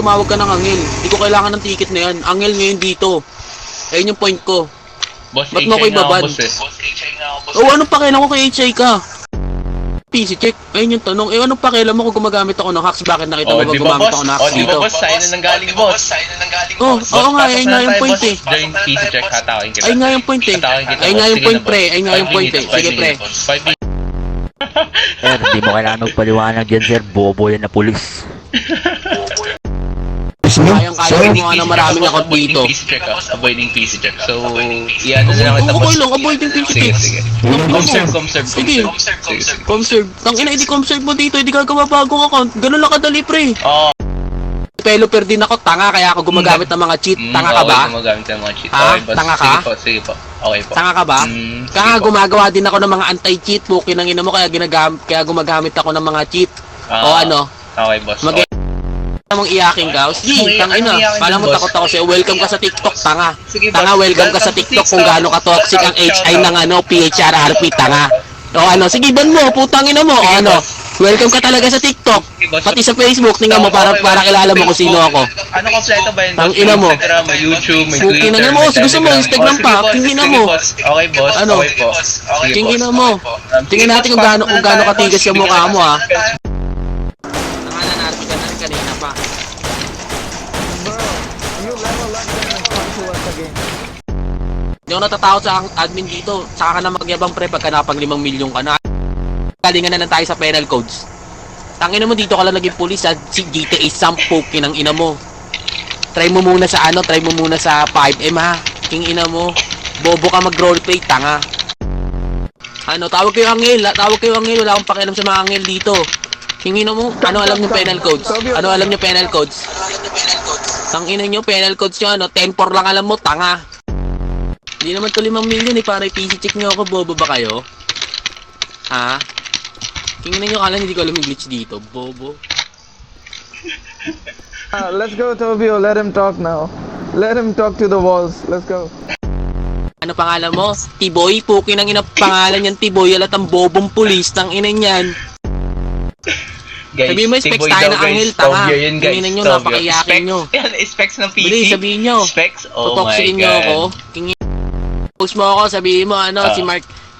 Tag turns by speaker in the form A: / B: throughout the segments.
A: tumawag ka ng Angel. Hindi ko kailangan ng ticket na yan. Angel ngayon dito. Ayun yung point ko.
B: Boss,
A: Ba't mo ko
B: HI nga ako,
A: ibaban?
B: boss eh.
A: Oo, anong pakialam ko kay HI ka? PC check. Ayun yung tanong. Anong pakialam mo kung gumagamit ako ng hacks? Bakit nakita mo ba
B: di ba,
A: gumamit
B: boss?
A: ako ng hacks
B: Di ba,
A: dito?
B: boss? Sa'yo na nang galing, boss.
A: Oo nga, ayun nga yung point eh.
B: Join PC check, hatawin kita.
A: Ayun nga yung point eh.
B: Hatawin kita,
A: Ayun nga
B: boss.
A: yung
B: Sige
A: point
B: na,
A: pre.
B: boss.
A: Ayun nga yung point eh.
B: 5
A: Sige pre.
B: minutes, 5 minutes.
C: Sir, hindi mo kailangan magpaliwanag dyan, sir. Bobo yan na pulis.
A: Kayang-kaya gumawa ng maraming account dito.
B: Avoiding PC check. So, iyan na lang kita,
A: Okay
B: boss.
A: lang, avoiding PC
B: Sige,
A: check.
B: sige. Comserve.
A: Sige. Comserve. Tangina, hindi comserve mo dito. Hindi ka bagong account. Ganun lang kadali pre.
B: Oo.
A: Developer din ako, tanga, kaya ako gumagamit ng mga cheat. Tanga ka ba?
B: Okay, gumagamit ng mga cheat.
A: Ha?
B: Okay, boss.
A: Tanga ka?
B: Sige po. Okay po.
A: Tanga ka ba?
B: Sige
A: Kaya
B: po.
A: gumagawa din ako ng mga anti-cheat. Pukin ng ina mo, kaya gumagamit ako ng mga cheat. O ano?
B: Okay, boss.
A: Mag- mong iyaking ka. Sige, tangina. Pala mo takot ako sa'yo. Welcome ka sa TikTok, tanga.
B: Sige,
A: Tanga,
B: boss.
A: welcome ka sa TikTok kung gaano ka toxic ang HI ng ano, PHRRP, tanga. O ano, sige, ban mo, putang ina mo. O ano, welcome ka talaga sa TikTok. Pati sa Facebook, tingnan mo, para kilala mo kung sino ako.
B: Ano kompleto ba yun?
A: Tang ina mo.
B: Instagram, may YouTube, may
A: Pukin
B: Twitter,
A: na mo,
B: may
A: gusto mo,
B: Telegram.
A: Instagram
B: Sige,
A: pa,
B: boss.
A: tingin na
B: Sige,
A: mo.
B: boss. Okay, boss.
A: Ano?
B: Okay po. Okay,
A: Tingin na
B: boss.
A: mo.
B: Okay po.
A: Tingnan natin kung gaano katigas yung mukha mo, ha. Nangalan natin ka na kanina pa. Hindi ako natatakot sa admin dito. Saka ka na magyabang pre pagka napang 5 milyon ka na. Galingan na lang tayo sa penal codes. Tangina mo dito ka lang naging pulis at si GTA 10 kinang ina mo. Try mo muna sa 5M ha. King ina mo. Bobo ka mag-roleplay, tanga. Ano, tawag kayo Angel, wala akong pakialam sa mga Angel dito. King ina mo, ano alam niyo penal codes? Ano alam niyo penal codes? Tangina niyo penal codes niyo 10-4 lang alam mo, tanga. Hindi naman to 5 milyon para i-PC check niyo ako, bobo ba kayo? Ha? Tingnan niyo kala hindi ko alam yung glitch dito, bobo.
D: Let's go, Tobio. Let him talk now. Let him talk to the walls. Let's go.
A: Ano pangalan mo? Tiboy? Pukin ang ina pangalan niyan, Tiboy. Alat ang bobong pulis, tang ina niyan.
B: Guys,
A: Sabihin mo, specs
B: Tiboy
A: tayo
B: daw,
A: ng
B: guys.
A: Angel, tanga.
B: Tobio yun, guys.
A: Tingnan nyo,
B: Tobio.
A: napakayakin nyo.
B: Yan, specs ng PC.
A: Bilis, sabihin nyo.
B: Specs? Oh my
A: Tutoksikin nyo ako.
B: God.
A: Tingin. Post mo ako, sabihin mo,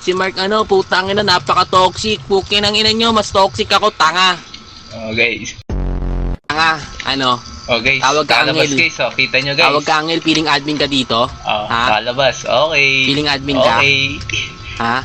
A: si Mark, putang ina, napaka-toxic. Pukin ang ina nyo, mas toxic ako, tanga.
B: Oh, guys.
A: Tanga, ano?
B: Oh, guys.
A: Tawag ka,
B: Lalabas,
A: Angel.
B: guys. Oh, kita nyo, guys.
A: Tawag ka, Angel, piling admin ka dito?
B: Oh,
A: Ha?
B: lalabas. Okay.
A: Piling admin ka?
B: Okay.
A: Ha?